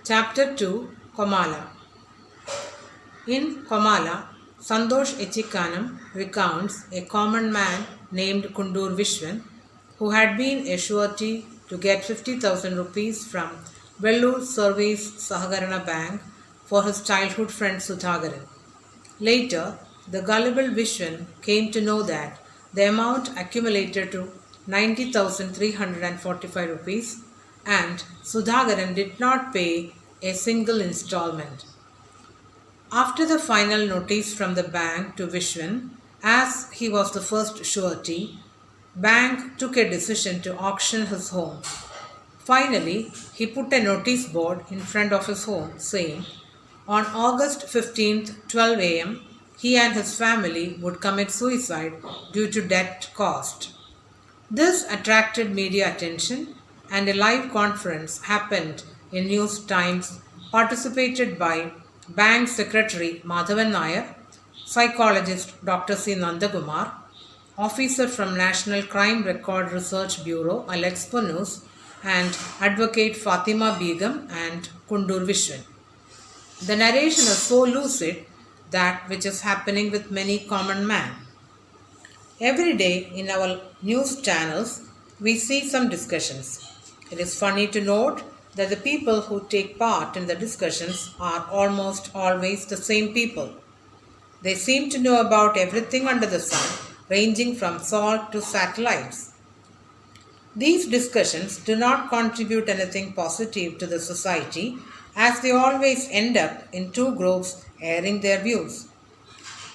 Chapter 2 Komala. In Komala, Santosh Echikanam recounts a common man named Kundur Vishwan who had been a surety to get 50,000 rupees from Vellur Service Sahakarana Bank for his childhood friend Sudhakaran. Later, the gullible Vishwan came to know that the amount accumulated to 90,345 rupees and Sudhakaran did not pay a single installment. After the final notice from the bank to Vishwan, as he was the first surety, bank took a decision to auction his home. Finally, he put a notice board in front of his home saying, on August 15th, 12 am, he and his family would commit suicide due to debt cost. This attracted media attention and a live conference happened in News Times participated by Bank Secretary Madhavan Nair, psychologist Dr. C. Nandakumar, officer from National Crime Record Research Bureau Alex Punus, and advocate Fatima Begum and Kundur Vishwan. The narration is so lucid that which is happening with many common man. Every day in our news channels, we see some discussions. It is funny to note that the people who take part in the discussions are almost always the same people. They seem to know about everything under the sun, ranging from salt to satellites. These discussions do not contribute anything positive to the society as they always end up in two groups airing their views.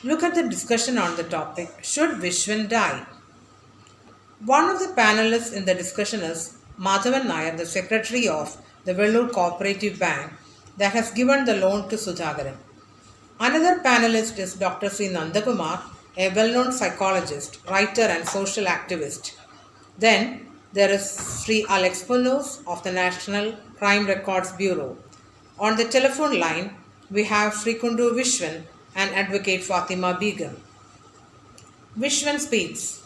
Look at the discussion on the topic, Should Vishwan Die? One of the panelists in the discussion is Madhavan Nair, the secretary of the Vellur Cooperative Bank that has given the loan to Sudhakaran. Another panelist is Dr. C. Nandakumar, a well-known psychologist, writer and social activist. Then there is Sri Alex Punus of the National Crime Records Bureau. On the telephone line, we have Sri Kundur Vishwan and advocate Fatima Begum. Vishwan speaks.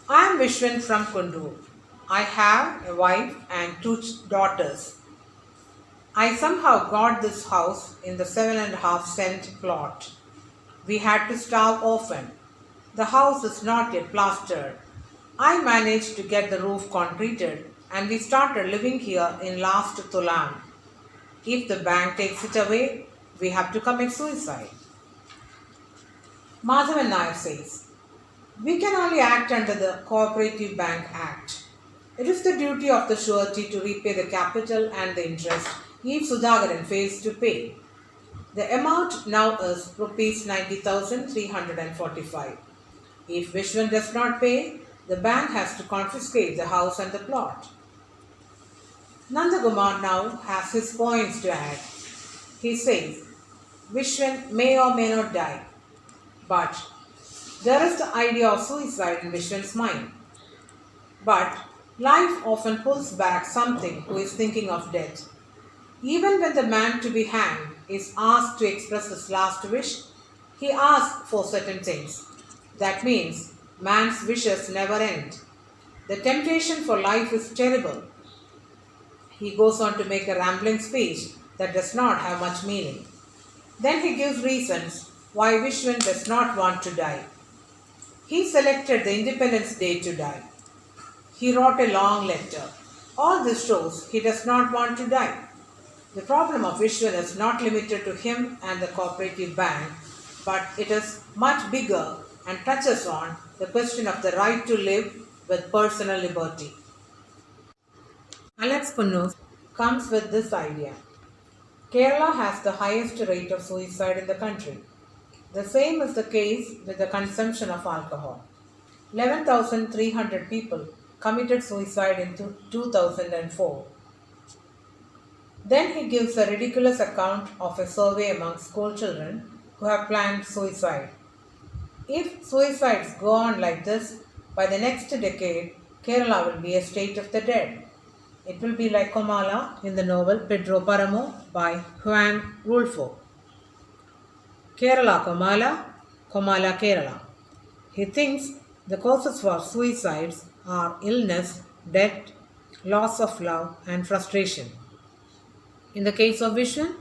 I am Vishwan from Kundur. I have a wife and two daughters. I somehow got this house in the 7.5 cent plot. We had to starve often. The house is not yet plastered. I managed to get the roof concreted and we started living here in last Tulam. If the bank takes it away, we have to commit suicide. Madhavan Nair says, we can only act under the Cooperative Bank Act. It is the duty of the surety to repay the capital and the interest if Sudhakaran fails to pay. The amount now is Rs 90,345. If Vishwan does not pay, the bank has to confiscate the house and the plot. Nandakumar now has his points to add. He says, Vishwan may or may not die, but there is the idea of suicide in Vishwan's mind. But life often pulls back something who is thinking of death. Even when the man to be hanged is asked to express his last wish, he asks for certain things. That means man's wishes never end. The temptation for life is terrible. He goes on to make a rambling speech that does not have much meaning. Then he gives reasons why Vishwan does not want to die. He selected the Independence Day to die. He wrote a long letter. All this shows he does not want to die. The problem of Vishwan is not limited to him and the cooperative bank, but it is much bigger and touches on the question of the right to live with personal liberty. Alex Punus comes with this idea. Kerala has the highest rate of suicide in the country. The same is the case with the consumption of alcohol. 11,300 people committed suicide in 2004. Then he gives a ridiculous account of a survey among school children who have planned suicide. If suicides go on like this, by the next decade, Kerala will be a state of the dead. It will be like Komala in the novel Pedro Paramo by Juan Rulfo. Kerala Komala, Komala Kerala. He thinks the causes for suicides are illness, death, loss of love, and frustration. In the case of Vishwan,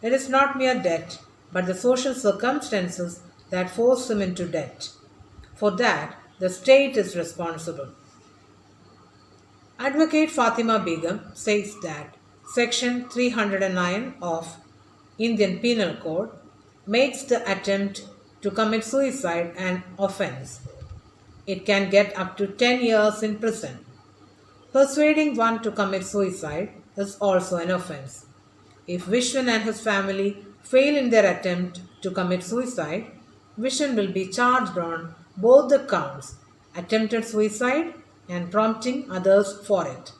it is not mere debt, but the social circumstances that force him into debt. For that, the state is responsible. Advocate Fatima Begum says that Section 309 of Indian Penal Code makes the attempt to commit suicide an offense. It can get up to 10 years in prison. Persuading one to commit suicide is also an offense. If Vishwan and his family fail in their attempt to commit suicide, Vishwan will be charged on both the counts, attempted suicide and prompting others for it.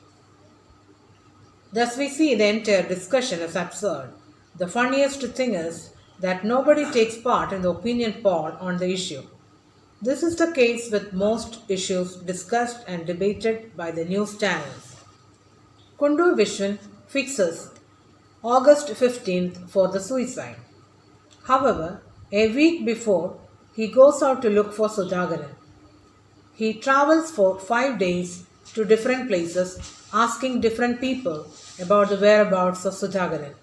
Thus, we see the entire discussion is absurd. The funniest thing is that nobody takes part in the opinion poll on the issue. This is the case with most issues discussed and debated by the news channels. Kundu Vishwan fixes August 15th for the suicide. However, a week before, he goes out to look for Sudhakaran. He travels for 5 days to different places asking different people about the whereabouts of Sudhakaran.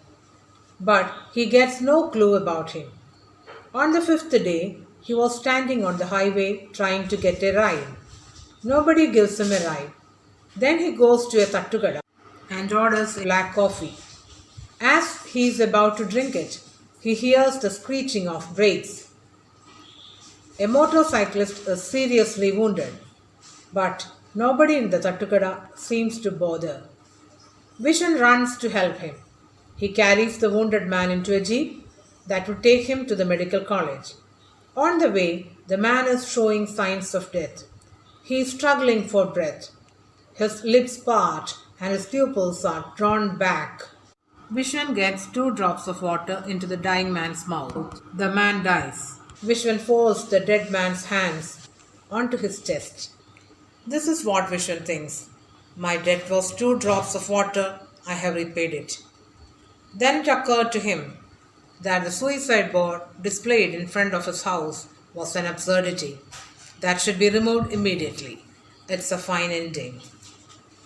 But he gets no clue about him. On the 5th day, he was standing on the highway trying to get a ride. Nobody gives him a ride. Then he goes to a Tattukada and orders a black coffee. As he is about to drink it, he hears the screeching of brakes. A motorcyclist is seriously wounded, but nobody in the Tattukada seems to bother. Vishwan runs to help him. He carries the wounded man into a jeep that would take him to the medical college. On the way, the man is showing signs of death. He is struggling for breath. His lips part and his pupils are drawn back. Vishwan gets 2 drops of water into the dying man's mouth. The man dies. Vishwan folds the dead man's hands onto his chest. This is what Vishwan thinks. My debt was 2 drops of water. I have repaid it. Then it occurred to him that the suicide board displayed in front of his house was an absurdity that should be removed immediately. It's a fine ending.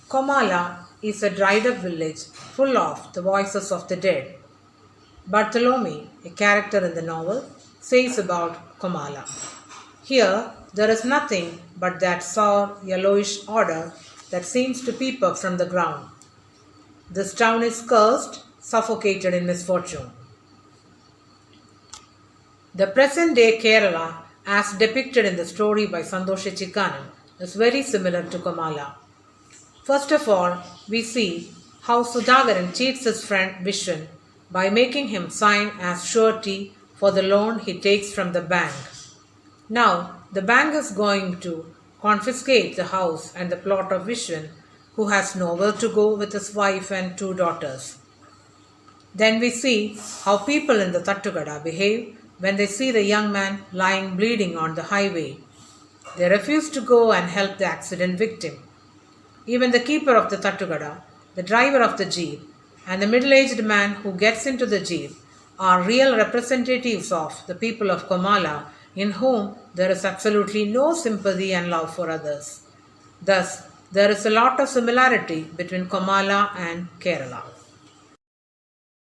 Komala is a dried-up village full of the voices of the dead. Bartholomew, a character in the novel, says about Komala. Here, there is nothing but that sour, yellowish odor that seems to peep up from the ground. This town is cursed, suffocated in misfortune. The present-day Kerala, as depicted in the story by Santhosh Chikkanan, is very similar to Komala. First of all, we see how Sudhakaran cheats his friend Vishwan by making him sign as surety for the loan he takes from the bank. Now, the bank is going to confiscate the house and the plot of Vishwan, who has nowhere to go with his wife and 2 daughters. Then we see how people in the Tattukada behave when they see the young man lying bleeding on the highway. They refuse to go and help the accident victim. Even the keeper of the Tattukada, the driver of the jeep, and the middle-aged man who gets into the jeep are real representatives of the people of Komala, in whom there is absolutely no sympathy and love for others. Thus, there is a lot of similarity between Komala and Kerala.